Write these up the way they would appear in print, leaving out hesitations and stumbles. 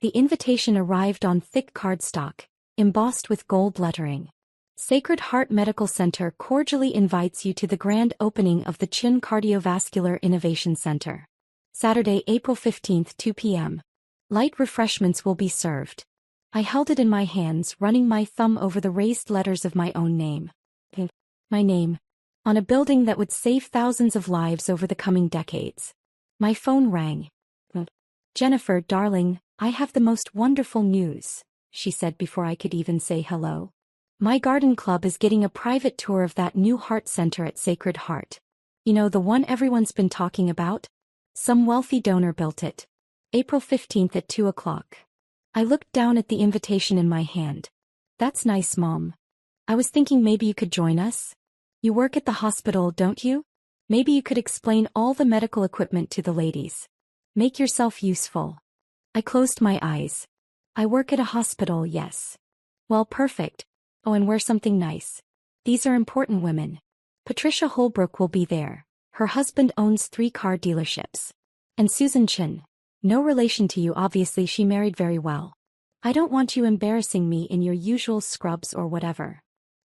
The invitation arrived on thick cardstock, embossed with gold lettering. Sacred Heart Medical Center cordially invites you to the grand opening of the Chin Cardiovascular Innovation Center. Saturday, April 15, 2 p.m. Light refreshments will be served. I held it in my hands, running my thumb over the raised letters of my own name. My name. On a building that would save thousands of lives over the coming decades. My phone rang. "Jennifer, darling, I have the most wonderful news," she said before I could even say hello. "My garden club is getting a private tour of that new heart center at Sacred Heart. You know, the one everyone's been talking about? Some wealthy donor built it. April 15th at 2 o'clock. I looked down at the invitation in my hand. "That's nice, Mom. I was thinking maybe you could join us. You work at the hospital, don't you? Maybe you could explain all the medical equipment to the ladies. Make yourself useful." I closed my eyes. "I work at a hospital, yes." "Well, perfect. Oh, and wear something nice. These are important women. Patricia Holbrook will be there. Her husband owns 3 car dealerships. And Susan Chin. No relation to you, obviously, she married very well. I don't want you embarrassing me in your usual scrubs or whatever."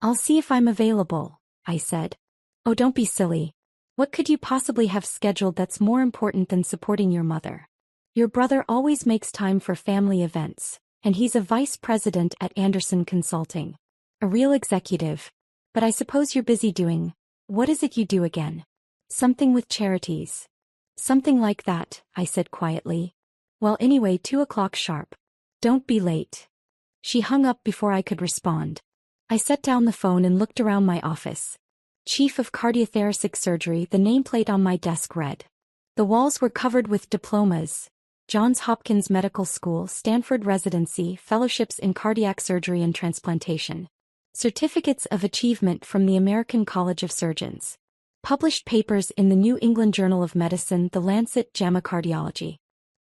"I'll see if I'm available," I said. "Oh, don't be silly. What could you possibly have scheduled that's more important than supporting your mother? Your brother always makes time for family events, and he's a vice president at Anderson Consulting. A real executive. But I suppose you're busy doing, what is it you do again? Something with charities." "Something like that," I said quietly. "Well, anyway, 2 o'clock sharp. Don't be late." She hung up before I could respond. I set down the phone and looked around my office. Chief of Cardiothoracic Surgery, the nameplate on my desk read. The walls were covered with diplomas. Johns Hopkins Medical School, Stanford Residency, Fellowships in Cardiac Surgery and Transplantation. Certificates of Achievement from the American College of Surgeons. Published papers in the New England Journal of Medicine, The Lancet, JAMA Cardiology.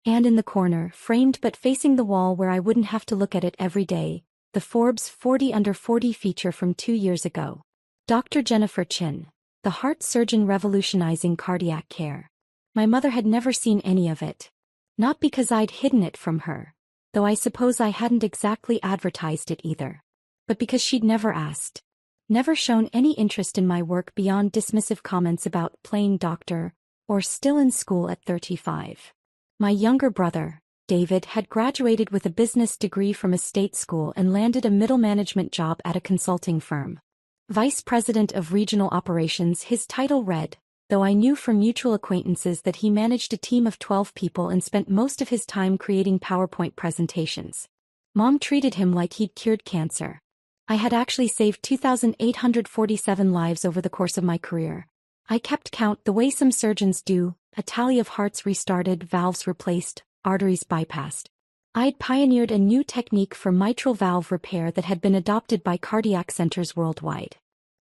And in the corner, framed but facing the wall where I wouldn't have to look at it every day, the Forbes 40 Under 40 feature from 2 years ago. Dr. Jennifer Chin, the heart surgeon revolutionizing cardiac care. My mother had never seen any of it. Not because I'd hidden it from her, though I suppose I hadn't exactly advertised it either. But because she'd never asked. Never shown any interest in my work beyond dismissive comments about plain doctor, or still in school at 35. My younger brother, David, had graduated with a business degree from a state school and landed a middle management job at a consulting firm. Vice President of Regional Operations, his title read, though I knew from mutual acquaintances that he managed a team of 12 people and spent most of his time creating PowerPoint presentations. Mom treated him like he'd cured cancer. I had actually saved 2,847 lives over the course of my career. I kept count the way some surgeons do, a tally of hearts restarted, valves replaced, arteries bypassed. I'd pioneered a new technique for mitral valve repair that had been adopted by cardiac centers worldwide.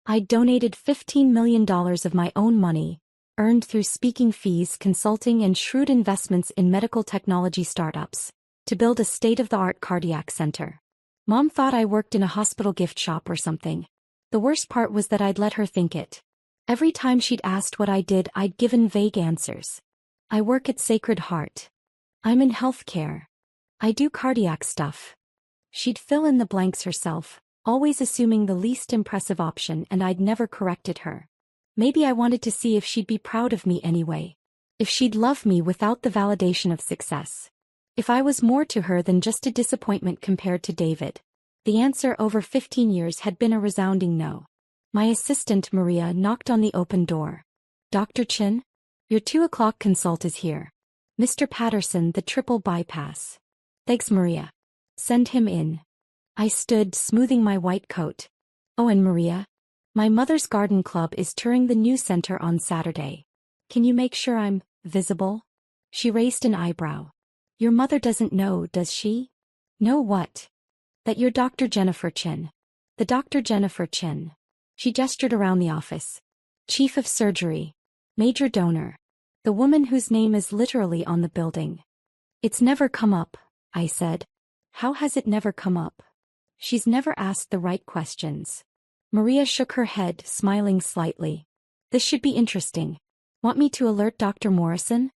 I'd donated $15 million of my own money, earned through speaking fees, consulting, and shrewd investments in medical technology startups, to build a state-of-the-art cardiac center. Mom thought I worked in a hospital gift shop or something. The worst part was that I'd let her think it. Every time she'd asked what I did, I'd given vague answers. "I work at Sacred Heart. I'm in healthcare. I do cardiac stuff." She'd fill in the blanks herself, always assuming the least impressive option, and I'd never corrected her. Maybe I wanted to see if she'd be proud of me anyway. If she'd love me without the validation of success. If I was more to her than just a disappointment compared to David. The answer over 15 years had been a resounding no. My assistant, Maria, knocked on the open door. "Dr. Chin? Your 2 o'clock consult is here. Mr. Patterson, the triple bypass." "Thanks, Maria. Send him in." I stood, smoothing my white coat. "Oh, and Maria? My mother's garden club is touring the new center on Saturday. Can you make sure I'm visible?" She raised an eyebrow. "Your mother doesn't know, does she?" "Know what?" "That you're Dr. Jennifer Chin." "The Dr. Jennifer Chin." She gestured around the office. "Chief of Surgery. Major donor. The woman whose name is literally on the building." "It's never come up," I said. "How has it never come up?" "She's never asked the right questions." Maria shook her head, smiling slightly. "This should be interesting. Want me to alert Dr. Morrison?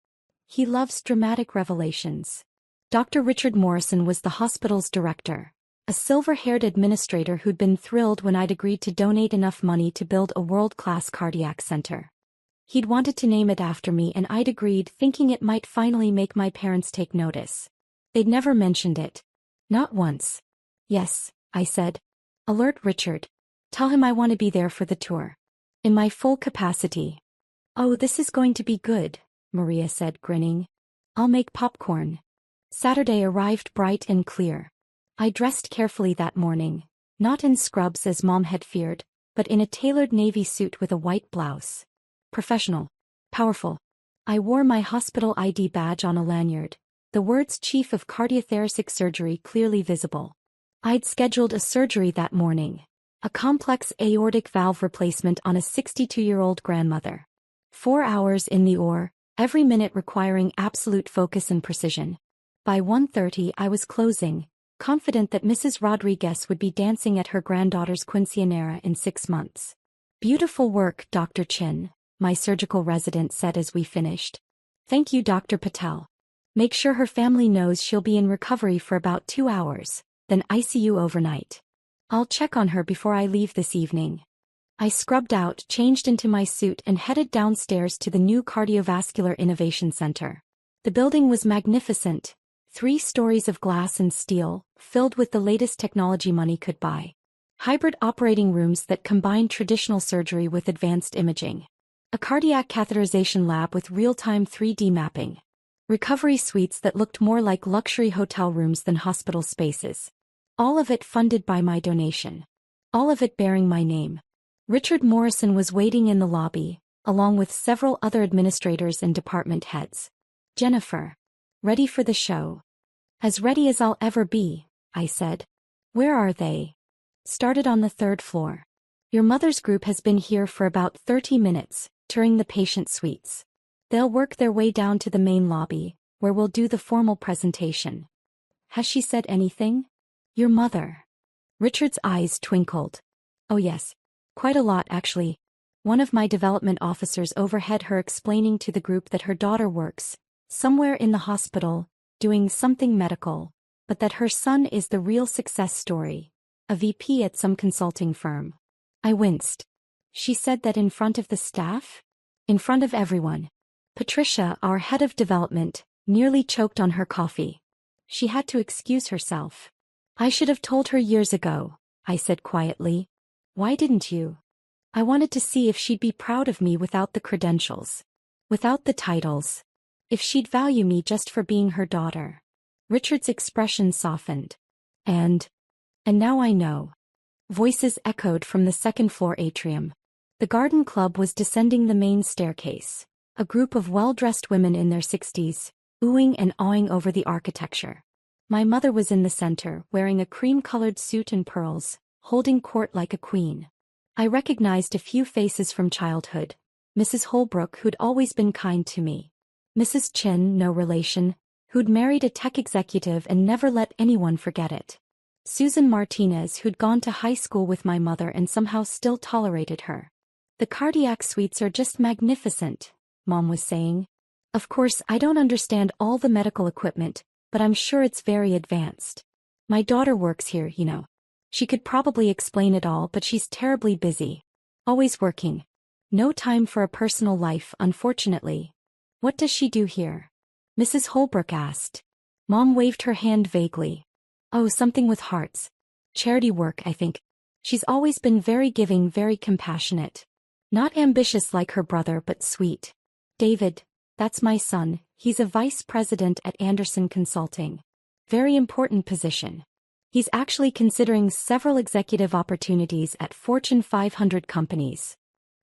He loves dramatic revelations." Dr. Richard Morrison was the hospital's director, a silver-haired administrator who'd been thrilled when I'd agreed to donate enough money to build a world-class cardiac center. He'd wanted to name it after me and I'd agreed, thinking it might finally make my parents take notice. They'd never mentioned it. Not once. "Yes," I said. "Alert Richard. Tell him I want to be there for the tour. In my full capacity." "Oh, this is going to be good," Maria said, grinning. "I'll make popcorn." Saturday arrived bright and clear. I dressed carefully that morning, not in scrubs as Mom had feared, but in a tailored navy suit with a white blouse. Professional. Powerful. I wore my hospital ID badge on a lanyard, the words Chief of Cardiothoracic Surgery clearly visible. I'd scheduled a surgery that morning, a complex aortic valve replacement on a 62-year-old grandmother. 4 hours in the OR, every minute requiring absolute focus and precision. By 1:30 I was closing, confident that Mrs. Rodriguez would be dancing at her granddaughter's quinceañera in 6 months. "Beautiful work, Dr. Chin," my surgical resident said as we finished. "Thank you, Dr. Patel. Make sure her family knows she'll be in recovery for about 2 hours, then ICU overnight. I'll check on her before I leave this evening." I scrubbed out, changed into my suit and headed downstairs to the new Cardiovascular Innovation Center. The building was magnificent. 3 stories of glass and steel, filled with the latest technology money could buy. Hybrid operating rooms that combined traditional surgery with advanced imaging. A cardiac catheterization lab with real-time 3D mapping. Recovery suites that looked more like luxury hotel rooms than hospital spaces. All of it funded by my donation. All of it bearing my name. Richard Morrison was waiting in the lobby, along with several other administrators and department heads. "Jennifer. Ready for the show?" "As ready as I'll ever be," I said. "Where are they?" "Started on the 3rd floor. Your mother's group has been here for about 30 minutes, touring the patient suites. They'll work their way down to the main lobby, where we'll do the formal presentation." "Has she said anything?" "Your mother." Richard's eyes twinkled. "Oh yes. Quite a lot actually. One of my development officers overheard her explaining to the group that her daughter works somewhere in the hospital, doing something medical, but that her son is the real success story, a VP at some consulting firm." I winced. "She said that in front of the staff?" "In front of everyone. Patricia, our head of development, nearly choked on her coffee. She had to excuse herself." "I should have told her years ago," I said quietly. "Why didn't you?" "I wanted to see if she'd be proud of me without the credentials. Without the titles. If she'd value me just for being her daughter." Richard's expression softened. And now I know." Voices echoed from the 2nd floor atrium. The garden club was descending the main staircase, a group of well-dressed women in their 60s, oohing and awing over the architecture. My mother was in the center, wearing a cream-colored suit and pearls, holding court like a queen. I recognized a few faces from childhood. Mrs. Holbrook, who'd always been kind to me. Mrs. Chin, no relation, who'd married a tech executive and never let anyone forget it. Susan Martinez, who'd gone to high school with my mother and somehow still tolerated her. "The cardiac suites are just magnificent," Mom was saying. "Of course, I don't understand all the medical equipment, but I'm sure it's very advanced. My daughter works here, you know. She could probably explain it all, but she's terribly busy. Always working. No time for a personal life, unfortunately." "What does she do here?" Mrs. Holbrook asked. Mom waved her hand vaguely. "Oh, something with hearts. Charity work, I think. She's always been very giving, very compassionate. Not ambitious like her brother, but sweet. David, that's my son, he's a vice president at Anderson Consulting. Very important position. He's actually considering several executive opportunities at Fortune 500 companies."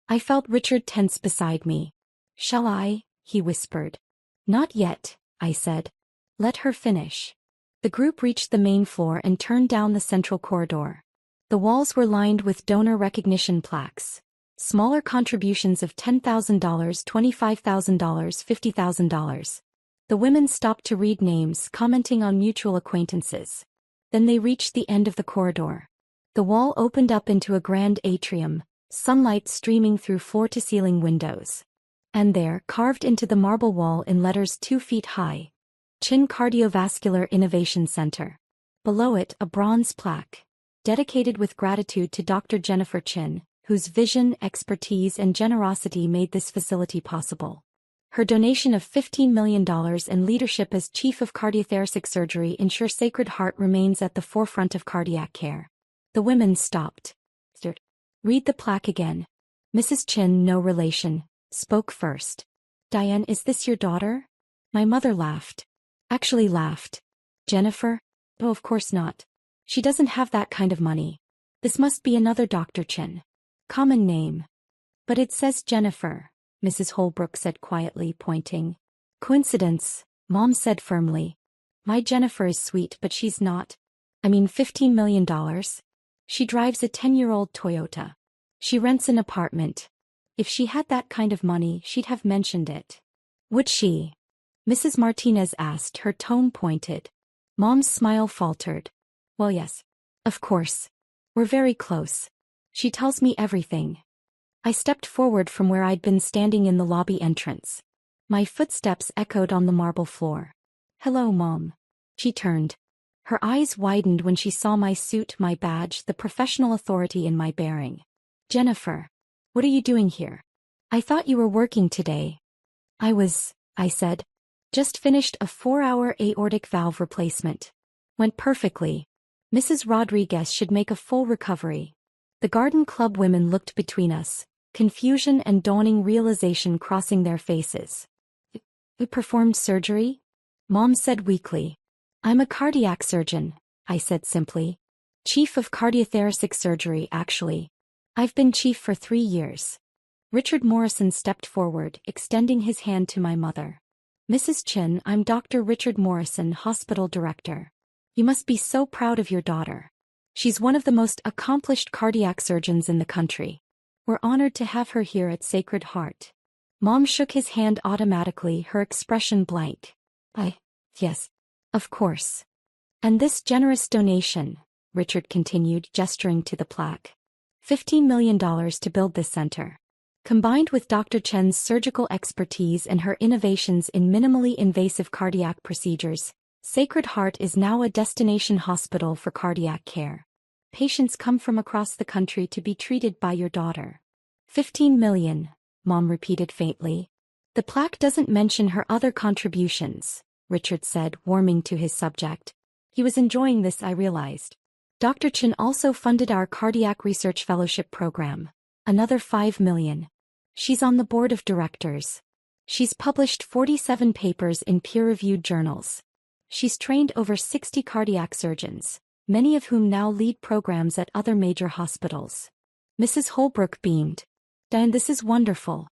I felt Richard tense beside me. "Shall I?" he whispered. "Not yet," I said. "Let her finish." The group reached the main floor and turned down the central corridor. The walls were lined with donor recognition plaques. Smaller contributions of $10,000, $25,000, $50,000. The women stopped to read names, commenting on mutual acquaintances. Then they reached the end of the corridor. The wall opened up into a grand atrium, sunlight streaming through floor-to-ceiling windows. And there, carved into the marble wall in letters 2 feet high, Chin Cardiovascular Innovation Center. Below it, a bronze plaque, dedicated with gratitude to Dr. Jennifer Chin, whose vision, expertise and generosity made this facility possible. Her donation of $15 million and leadership as Chief of Cardiothoracic Surgery ensure Sacred Heart remains at the forefront of cardiac care. The women stopped. Read the plaque again. Mrs. Chin, no relation, spoke first. Diane, is this your daughter? My mother laughed. Actually laughed. Jennifer? Oh, of course not. She doesn't have that kind of money. This must be another Dr. Chin. Common name. But it says Jennifer, Mrs. Holbrook said quietly, pointing. Coincidence, Mom said firmly. My Jennifer is sweet, but she's not. I mean, $15 million. She drives a 10-year-old Toyota. She rents an apartment. If she had that kind of money, she'd have mentioned it. Would she? Mrs. Martinez asked, her tone pointed. Mom's smile faltered. Well, yes. Of course. We're very close. She tells me everything. I stepped forward from where I'd been standing in the lobby entrance. My footsteps echoed on the marble floor. Hello, Mom. She turned. Her eyes widened when she saw my suit, my badge, the professional authority in my bearing. Jennifer. What are you doing here? I thought you were working today. I said. Just finished a 4-hour aortic valve replacement. Went perfectly. Mrs. Rodriguez should make a full recovery. The Garden Club women looked between us, confusion and dawning realization crossing their faces. You performed surgery? Mom said weakly. I'm a cardiac surgeon, I said simply. Chief of Cardiothoracic Surgery, actually. I've been chief for 3 years. Richard Morrison stepped forward, extending his hand to my mother. Mrs. Chin, I'm Dr. Richard Morrison, hospital director. You must be so proud of your daughter. She's one of the most accomplished cardiac surgeons in the country. We're honored to have her here at Sacred Heart. Mom shook his hand automatically, her expression blank. Yes. Of course. And this generous donation, Richard continued, gesturing to the plaque. $15 million to build this center. Combined with Dr. Chen's surgical expertise and her innovations in minimally invasive cardiac procedures, Sacred Heart is now a destination hospital for cardiac care. Patients come from across the country to be treated by your daughter. 15 million, Mom repeated faintly. The plaque doesn't mention her other contributions, Richard said, warming to his subject. He was enjoying this, I realized. Dr. Chin also funded our Cardiac Research Fellowship program. Another 5 million. She's on the board of directors. She's published 47 papers in peer-reviewed journals. She's trained over 60 cardiac surgeons, many of whom now lead programs at other major hospitals. Mrs. Holbrook beamed. Diane, this is wonderful.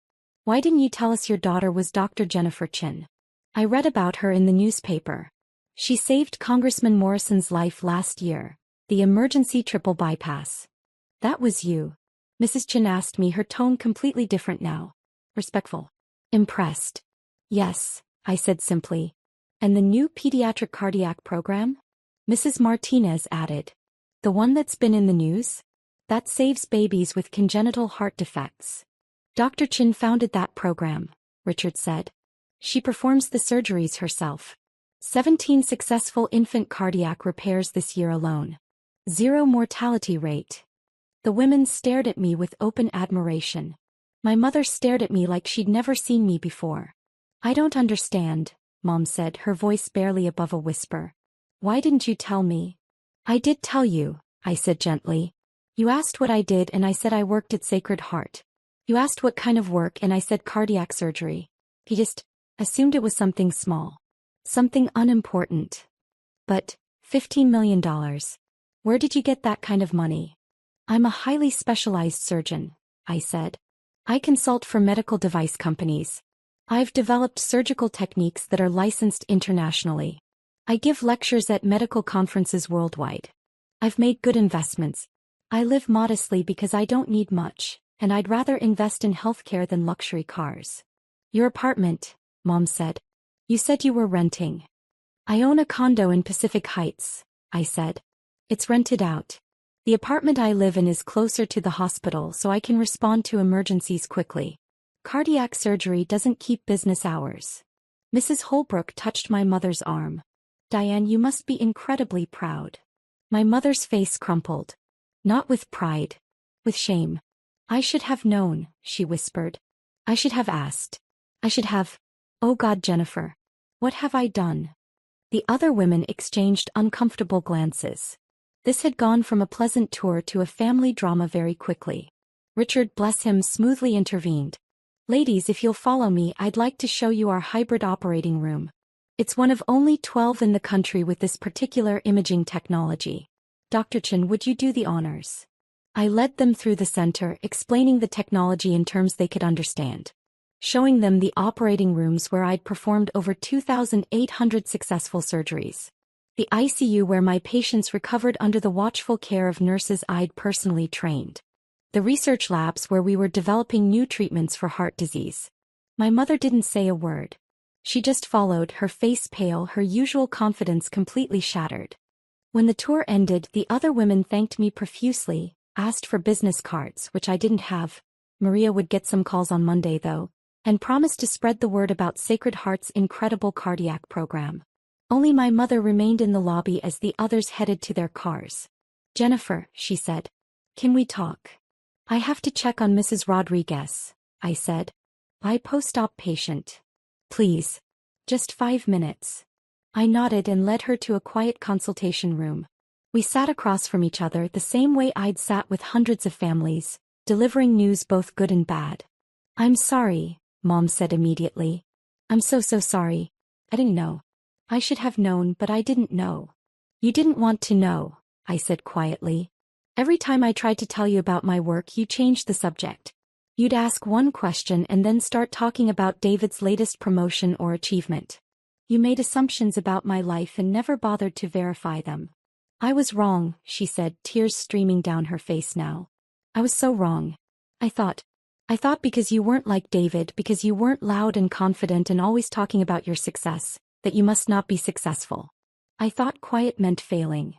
Why didn't you tell us your daughter was Dr. Jennifer Chin? I read about her in the newspaper. She saved Congressman Morrison's life last year, the emergency triple bypass. That was you. Mrs. Chin asked me, her tone completely different now. Respectful. Impressed. Yes, I said simply. And the new pediatric cardiac program? Mrs. Martinez added. The one that's been in the news? That saves babies with congenital heart defects. Dr. Chin founded that program, Richard said. She performs the surgeries herself. 17 successful infant cardiac repairs this year alone. 0 mortality rate. The women stared at me with open admiration. My mother stared at me like she'd never seen me before. I don't understand, Mom said, her voice barely above a whisper. Why didn't you tell me? I did tell you, I said gently. You asked what I did and I said I worked at Sacred Heart. You asked what kind of work and I said cardiac surgery. You just assumed it was something small. Something unimportant. But, $15 million. Where did you get that kind of money? I'm a highly specialized surgeon, I said. I consult for medical device companies. I've developed surgical techniques that are licensed internationally. I give lectures at medical conferences worldwide. I've made good investments. I live modestly because I don't need much, and I'd rather invest in healthcare than luxury cars. Your apartment, Mom said. You said you were renting. I own a condo in Pacific Heights, I said. It's rented out. The apartment I live in is closer to the hospital so I can respond to emergencies quickly. Cardiac surgery doesn't keep business hours. Mrs. Holbrook touched my mother's arm. Diane, you must be incredibly proud. My mother's face crumpled. Not with pride. With shame. I should have known, she whispered. I should have asked. I should have. Oh God, Jennifer. What have I done? The other women exchanged uncomfortable glances. This had gone from a pleasant tour to a family drama very quickly. Richard, bless him, smoothly intervened. Ladies, if you'll follow me, I'd like to show you our hybrid operating room. It's one of only 12 in the country with this particular imaging technology. Dr. Chen, would you do the honors? I led them through the center, explaining the technology in terms they could understand. Showing them the operating rooms where I'd performed over 2,800 successful surgeries. The ICU where my patients recovered under the watchful care of nurses I'd personally trained. The research labs where we were developing new treatments for heart disease. My mother didn't say a word. She just followed, her face pale, her usual confidence completely shattered. When the tour ended, the other women thanked me profusely, asked for business cards, which I didn't have. Maria would get some calls on Monday though, and promised to spread the word about Sacred Heart's incredible cardiac program. Only my mother remained in the lobby as the others headed to their cars. Jennifer, she said. Can we talk? I have to check on Mrs. Rodriguez, I said. My post-op patient. Please. Just 5 minutes. I nodded and led her to a quiet consultation room. We sat across from each other the same way I'd sat with hundreds of families, delivering news both good and bad. I'm sorry, Mom said immediately. I'm so sorry. I didn't know. I should have known, but I didn't know. You didn't want to know, I said quietly. Every time I tried to tell you about my work, you changed the subject. You'd ask one question and then start talking about David's latest promotion or achievement. You made assumptions about my life and never bothered to verify them. I was wrong, she said, tears streaming down her face now. I was so wrong. I thought because you weren't like David, because you weren't loud and confident and always talking about your success, that you must not be successful. I thought quiet meant failing.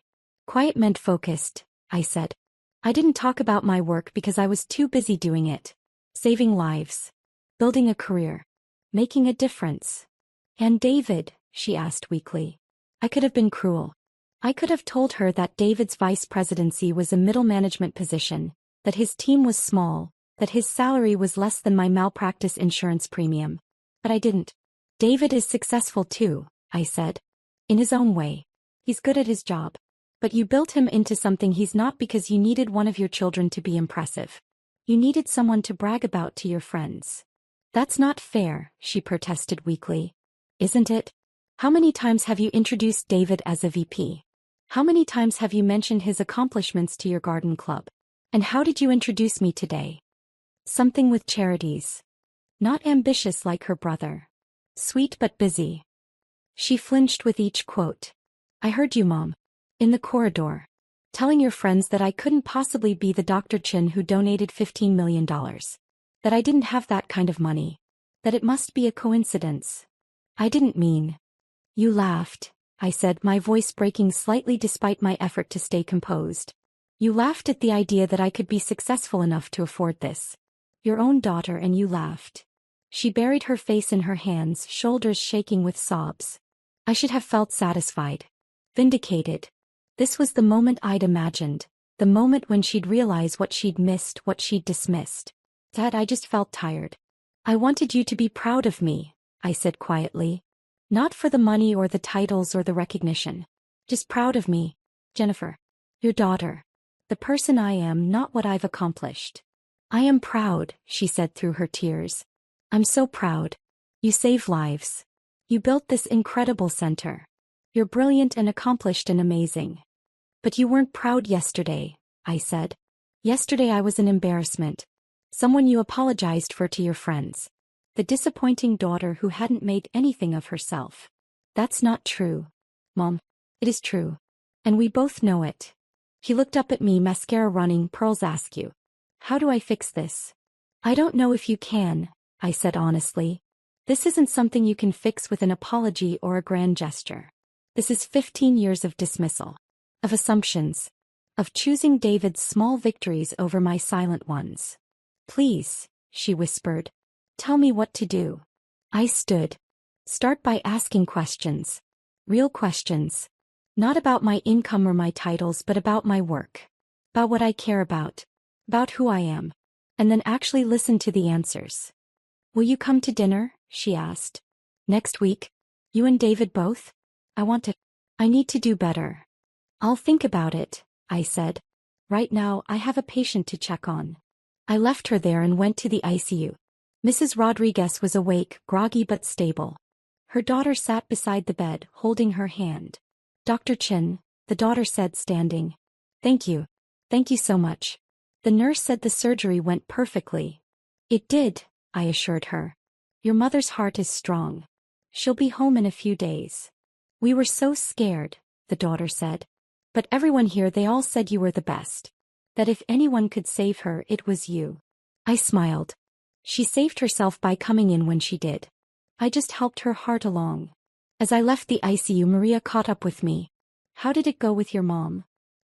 Quiet meant focused, I said. I didn't talk about my work because I was too busy doing it. Saving lives. Building a career. Making a difference. And David, she asked weakly. I could have been cruel. I could have told her that David's vice presidency was a middle management position, that his team was small, that his salary was less than my malpractice insurance premium. But I didn't. David is successful too, I said. In his own way. He's good at his job. But you built him into something he's not because you needed one of your children to be impressive. You needed someone to brag about to your friends. That's not fair, she protested weakly. Isn't it? How many times have you introduced David as a VP? How many times have you mentioned his accomplishments to your garden club? And how did you introduce me today? Something with charities. Not ambitious like her brother. Sweet but busy. She flinched with each quote. I heard you, Mom. In the corridor. Telling your friends that I couldn't possibly be the Dr. Chin who donated $15 million. That I didn't have that kind of money. That it must be a coincidence. I didn't mean. You laughed, I said, my voice breaking slightly despite my effort to stay composed. You laughed at the idea that I could be successful enough to afford this. Your own daughter, and you laughed. She buried her face in her hands, shoulders shaking with sobs. I should have felt satisfied. Vindicated. This was the moment I'd imagined, the moment when she'd realize what she'd missed, what she'd dismissed. Dad, I just felt tired. I wanted you to be proud of me, I said quietly. Not for the money or the titles or the recognition. Just proud of me, Jennifer. Your daughter. The person I am, not what I've accomplished. I am proud, she said through her tears. I'm so proud. You save lives. You built this incredible center. You're brilliant and accomplished and amazing. But you weren't proud yesterday, I said. Yesterday I was an embarrassment. Someone you apologized for to your friends. The disappointing daughter who hadn't made anything of herself. That's not true. Mom. It is true. And we both know it. He looked up at me, mascara running, pearls askew. How do I fix this? I don't know if you can, I said honestly. This isn't something you can fix with an apology or a grand gesture. This is 15 years of dismissal. Of assumptions. Of choosing David's small victories over my silent ones. Please, she whispered. Tell me what to do. I stood. Start by asking questions. Real questions. Not about my income or my titles, but about my work. About what I care about. About who I am. And then actually listen to the answers. Will you come to dinner? She asked. Next week? You and David both? I need to do better. I'll think about it, I said. Right now, I have a patient to check on. I left her there and went to the ICU. Mrs. Rodriguez was awake, groggy but stable. Her daughter sat beside the bed, holding her hand. Dr. Chin, the daughter said, standing. Thank you. Thank you so much. The nurse said the surgery went perfectly. It did, I assured her. Your mother's heart is strong. She'll be home in a few days. We were so scared, the daughter said. But everyone here, they all said you were the best. That if anyone could save her, it was you. I smiled. She saved herself by coming in when she did. I just helped her heart along. As I left the ICU, Maria caught up with me. How did it go with your mom?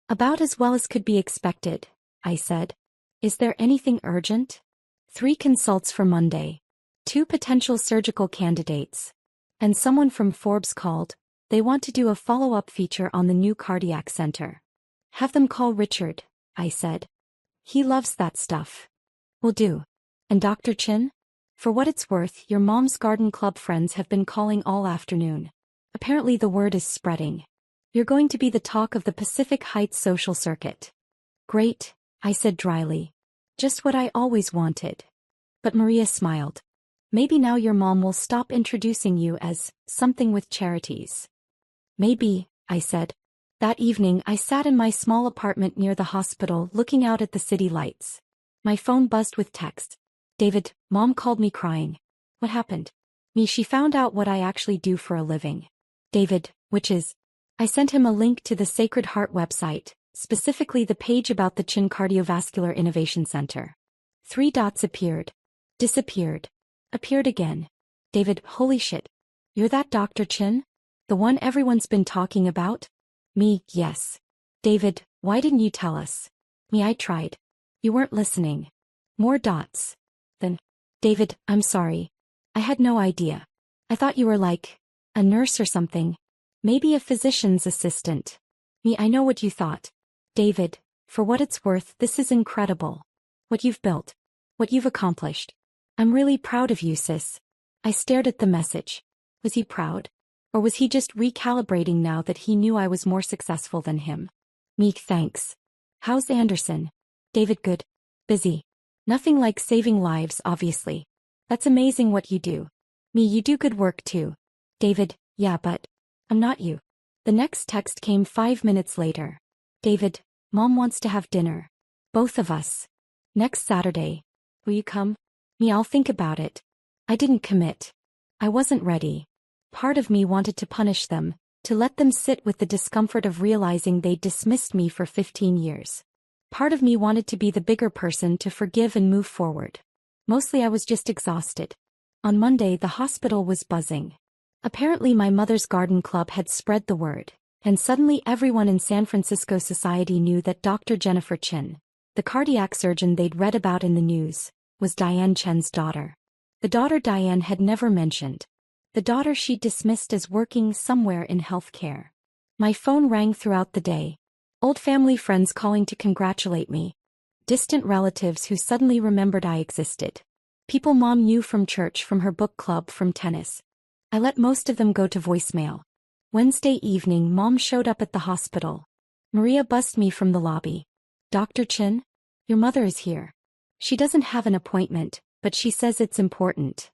About as well as could be expected, I said. Is there anything urgent? 3 consults for Monday. 2 potential surgical candidates. And someone from Forbes called. They want to do a follow-up feature on the new cardiac center. Have them call Richard, I said. He loves that stuff. Will do. And Dr. Chin? For what it's worth, your mom's garden club friends have been calling all afternoon. Apparently the word is spreading. You're going to be the talk of the Pacific Heights social circuit. Great, I said dryly. Just what I always wanted. But Maria smiled. Maybe now your mom will stop introducing you as something with charities. Maybe, I said. That evening I sat in my small apartment near the hospital looking out at the city lights. My phone buzzed with text. David, Mom called me crying. What happened? Me, she found out what I actually do for a living. David, which is? I sent him a link to the Sacred Heart website, specifically the page about the Chin Cardiovascular Innovation Center. 3 dots appeared. Disappeared. Appeared again. David, holy shit. You're that Dr. Chin? The one everyone's been talking about? Me, yes. David, why didn't you tell us? Me, I tried. You weren't listening. More dots. Then, David, I'm sorry. I had no idea. I thought you were like a nurse or something. Maybe a physician's assistant. Me, I know what you thought. David, for what it's worth, this is incredible. What you've built. What you've accomplished. I'm really proud of you, sis. I stared at the message. Was he proud? Or was he just recalibrating now that he knew I was more successful than him? Meek, thanks. How's Anderson? David, good. Busy. Nothing like saving lives, obviously. That's amazing what you do. Me, you do good work too. David, yeah, but I'm not you. The next text came 5 minutes later. David, Mom wants to have dinner. Both of us. Next Saturday. Will you come? Me, I'll think about it. I didn't commit. I wasn't ready. Part of me wanted to punish them, to let them sit with the discomfort of realizing they'd dismissed me for 15 years. Part of me wanted to be the bigger person to forgive and move forward. Mostly I was just exhausted. On Monday the hospital was buzzing. Apparently my mother's garden club had spread the word, and suddenly everyone in San Francisco society knew that Dr. Jennifer Chin, the cardiac surgeon they'd read about in the news, was Diane Chen's daughter. The daughter Diane had never mentioned. The daughter she dismissed as working somewhere in healthcare. My phone rang throughout the day. Old family friends calling to congratulate me. Distant relatives who suddenly remembered I existed. People Mom knew from church, from her book club, from tennis. I let most of them go to voicemail. Wednesday evening Mom showed up at the hospital. Maria buzzed me from the lobby. Dr. Chin? Your mother is here. She doesn't have an appointment, but she says it's important.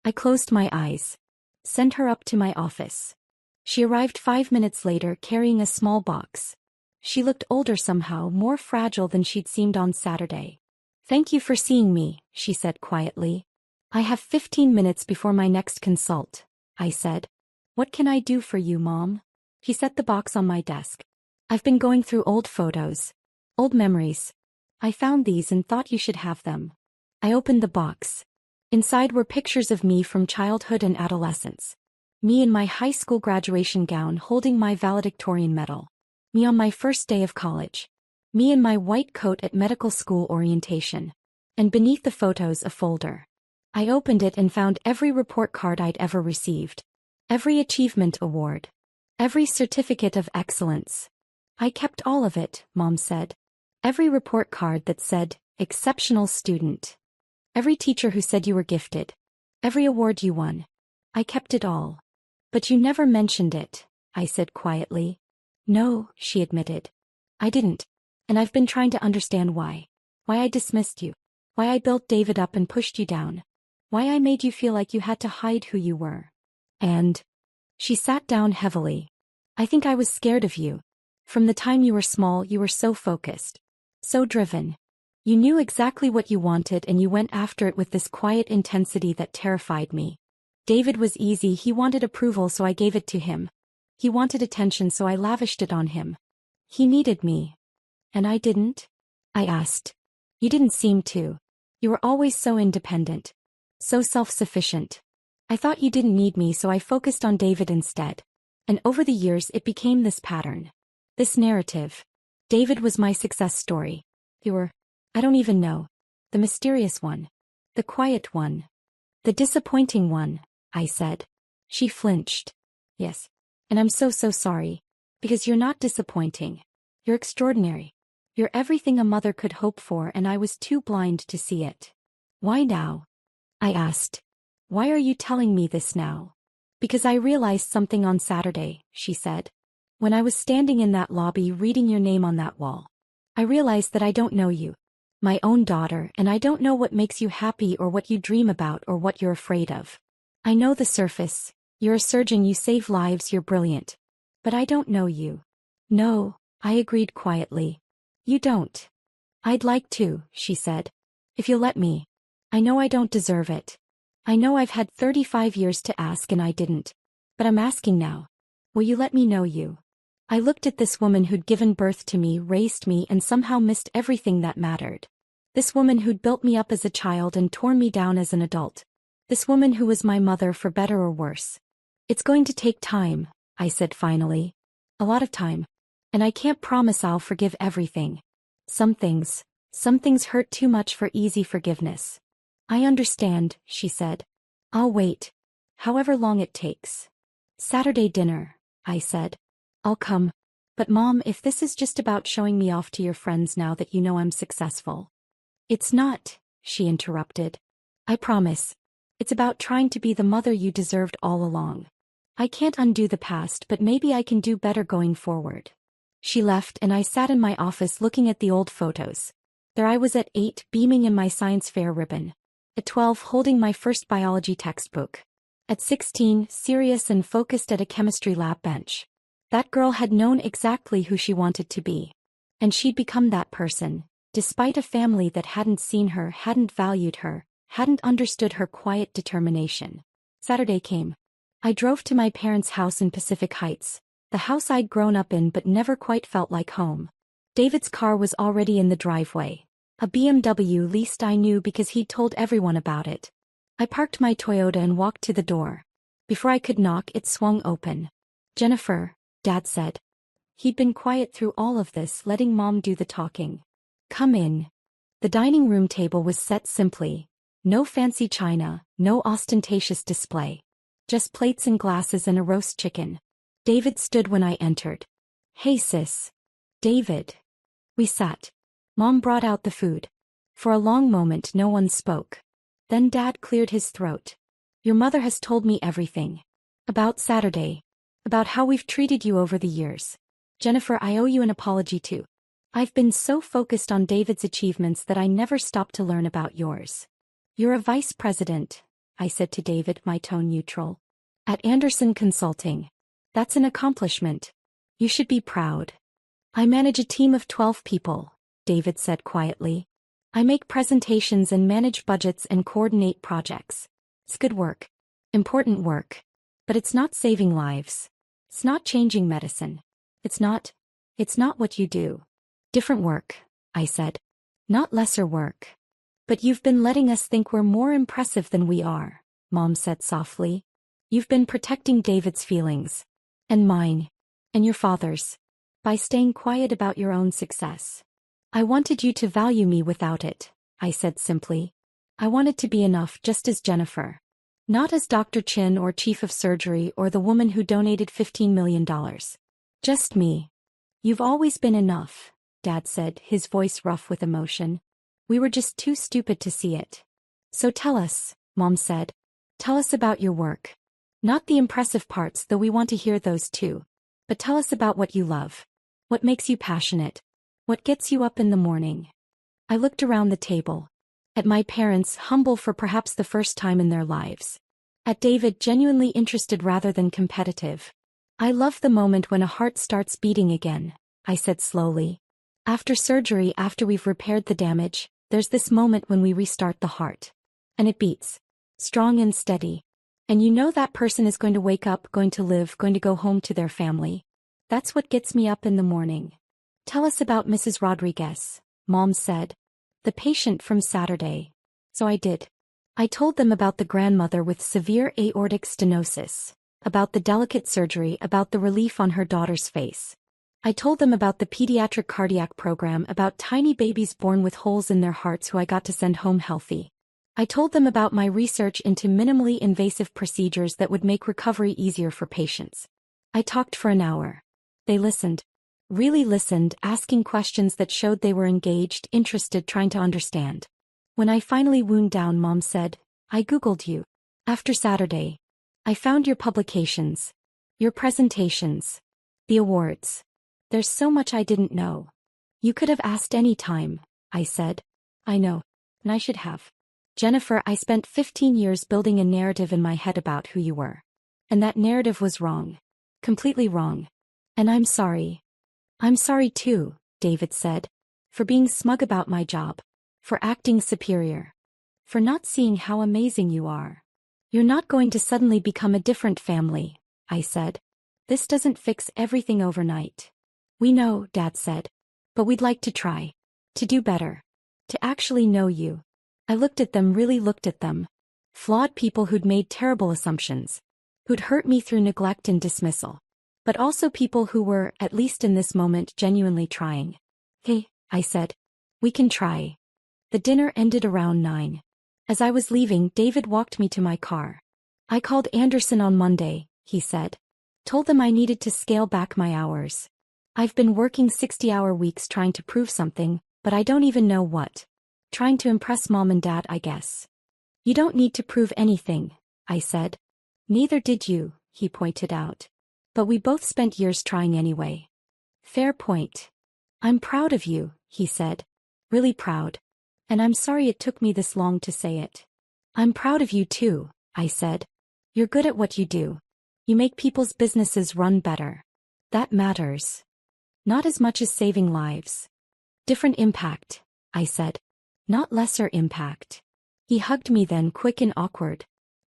I closed my eyes. Send her up to my office. She arrived 5 minutes later carrying a small box. She looked older somehow, more fragile than she'd seemed on Saturday. Thank you for seeing me, she said quietly. I have 15 minutes before my next consult, I said. What can I do for you, Mom? She set the box on my desk. I've been going through old photos. Old memories. I found these and thought you should have them. I opened the box. Inside were pictures of me from childhood and adolescence. Me in my high school graduation gown holding my valedictorian medal. Me on my first day of college. Me in my white coat at medical school orientation. And beneath the photos a folder. I opened it and found every report card I'd ever received. Every achievement award. Every certificate of excellence. I kept all of it, Mom said. Every report card that said, exceptional student. Every teacher who said you were gifted. Every award you won. I kept it all. But you never mentioned it, I said quietly. No, she admitted. I didn't. And I've been trying to understand why. Why I dismissed you. Why I built David up and pushed you down. Why I made you feel like you had to hide who you were. And she sat down heavily. I think I was scared of you. From the time you were small, you were so focused. So driven. You knew exactly what you wanted and you went after it with this quiet intensity that terrified me. David was easy, he wanted approval so I gave it to him. He wanted attention so I lavished it on him. He needed me. And I didn't? I asked. You didn't seem to. You were always so independent. So self-sufficient. I thought you didn't need me so I focused on David instead. And over the years it became this pattern. This narrative. David was my success story. You were, I don't even know. The mysterious one. The quiet one. The disappointing one, I said. She flinched. Yes. And I'm so sorry. Because you're not disappointing. You're extraordinary. You're everything a mother could hope for and I was too blind to see it. Why now? I asked. Why are you telling me this now? Because I realized something on Saturday, she said. When I was standing in that lobby reading your name on that wall. I realized that I don't know you. My own daughter, and I don't know what makes you happy or what you dream about or what you're afraid of. I know the surface. You're a surgeon, you save lives, you're brilliant. But I don't know you. No, I agreed quietly. You don't. I'd like to, she said. If you'll let me. I know I don't deserve it. I know I've had 35 years to ask and I didn't. But I'm asking now. Will you let me know you? I looked at this woman who'd given birth to me, raised me, and somehow missed everything that mattered. This woman who'd built me up as a child and torn me down as an adult. This woman who was my mother for better or worse. It's going to take time, I said finally. A lot of time. And I can't promise I'll forgive everything. Some things hurt too much for easy forgiveness. I understand, she said. I'll wait. However long it takes. Saturday dinner, I said. I'll come. But Mom, if this is just about showing me off to your friends now that you know I'm successful. It's not, she interrupted. I promise. It's about trying to be the mother you deserved all along. I can't undo the past, but maybe I can do better going forward. She left and I sat in my office looking at the old photos. There I was at 8, beaming in my science fair ribbon. At 12, holding my first biology textbook. At 16, serious and focused at a chemistry lab bench. That girl had known exactly who she wanted to be. And she'd become that person, despite a family that hadn't seen her, hadn't valued her, hadn't understood her quiet determination. Saturday came. I drove to my parents' house in Pacific Heights, the house I'd grown up in but never quite felt like home. David's car was already in the driveway. A BMW leased, I knew because he'd told everyone about it. I parked my Toyota and walked to the door. Before I could knock, it swung open. Jennifer, Dad said. He'd been quiet through all of this, letting Mom do the talking. Come in. The dining room table was set simply. No fancy china, no ostentatious display. Just plates and glasses and a roast chicken. David stood when I entered. Hey sis. David. We sat. Mom brought out the food. For a long moment no one spoke. Then Dad cleared his throat. Your mother has told me everything. About Saturday. About how we've treated you over the years. Jennifer, I owe you an apology too. I've been so focused on David's achievements that I never stopped to learn about yours. You're a vice president, I said to David, my tone neutral. At Anderson Consulting. That's an accomplishment. You should be proud. I manage a team of 12 people, David said quietly. I make presentations and manage budgets and coordinate projects. It's good work. Important work. But it's not saving lives. It's not changing medicine. It's not what you do. Different work, I said. Not lesser work. But you've been letting us think we're more impressive than we are, Mom said softly. You've been protecting David's feelings. And mine. And your father's. By staying quiet about your own success. I wanted you to value me without it, I said simply. I wanted to be enough just as Jennifer. Not as Dr. Chin or chief of surgery or the woman who donated $15 million. Just me. You've always been enough, Dad said, his voice rough with emotion. We were just too stupid to see it. So tell us, Mom said. Tell us about your work. Not the impressive parts, though we want to hear those too. But tell us about what you love. What makes you passionate? What gets you up in the morning? I looked around the table. At my parents, humble for perhaps the first time in their lives. At David, genuinely interested rather than competitive. I love the moment when a heart starts beating again, I said slowly. After surgery, after we've repaired the damage, there's this moment when we restart the heart. And it beats. Strong and steady. And you know that person is going to wake up, going to live, going to go home to their family. That's what gets me up in the morning. Tell us about Mrs. Rodriguez, Mom said. The patient from Saturday. So I did. I told them about the grandmother with severe aortic stenosis, about the delicate surgery, about the relief on her daughter's face. I told them about the pediatric cardiac program, about tiny babies born with holes in their hearts who I got to send home healthy. I told them about my research into minimally invasive procedures that would make recovery easier for patients. I talked for an hour. They listened. Really listened, asking questions that showed they were engaged, interested, trying to understand. When I finally wound down, Mom said, I Googled you. After Saturday. I found your publications. Your presentations. The awards. There's so much I didn't know. You could have asked any time, I said. I know. And I should have. Jennifer, I spent 15 years building a narrative in my head about who you were. And that narrative was wrong. Completely wrong. And I'm sorry. I'm sorry too, David said. For being smug about my job. For acting superior. For not seeing how amazing you are. You're not going to suddenly become a different family, I said. This doesn't fix everything overnight. We know, Dad said. But we'd like to try. To do better. To actually know you. I looked at them, really looked at them. Flawed people who'd made terrible assumptions. Who'd hurt me through neglect and dismissal. But also people who were, at least in this moment, genuinely trying. Hey, I said. We can try. The dinner ended around 9. As I was leaving, David walked me to my car. I called Anderson on Monday, he said. Told them I needed to scale back my hours. I've been working 60-hour weeks trying to prove something, but I don't even know what. Trying to impress Mom and Dad, I guess. You don't need to prove anything, I said. Neither did you, he pointed out. But we both spent years trying anyway. Fair point. I'm proud of you, he said. Really proud. And I'm sorry it took me this long to say it. I'm proud of you too, I said. You're good at what you do. You make people's businesses run better. That matters. Not as much as saving lives. Different impact, I said. Not lesser impact. He hugged me then, quick and awkward.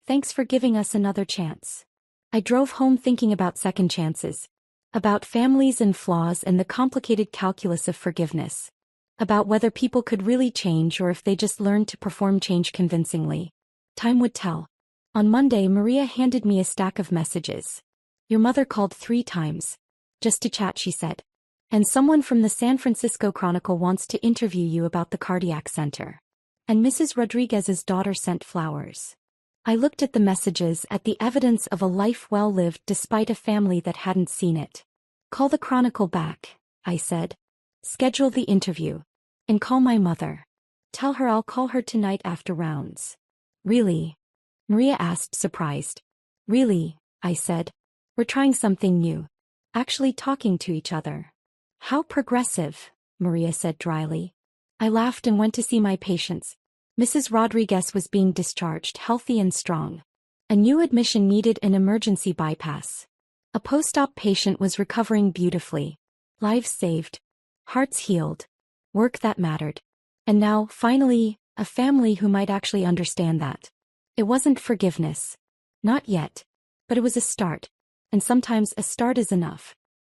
Thanks for giving us another chance. I drove home thinking about second chances. About families and flaws and the complicated calculus of forgiveness. About whether people could really change or if they just learned to perform change convincingly. Time would tell. On Monday, Maria handed me a stack of messages. Your mother called 3 times. Just to chat, she said. And someone from the San Francisco Chronicle wants to interview you about the cardiac center. And Mrs. Rodriguez's daughter sent flowers. I looked at the messages, at the evidence of a life well lived despite a family that hadn't seen it. Call the Chronicle back, I said. Schedule the interview. And call my mother. Tell her I'll call her tonight after rounds. Really? Maria asked, surprised. Really, I said. We're trying something new. Actually talking to each other. How progressive, Maria said dryly. I laughed and went to see my patients. Mrs. Rodriguez was being discharged, healthy and strong. A new admission needed an emergency bypass. A post-op patient was recovering beautifully. Lives saved. Hearts healed. Work that mattered. And now, finally, a family who might actually understand that. It wasn't forgiveness. Not yet. But it was a start. And sometimes a start is enough.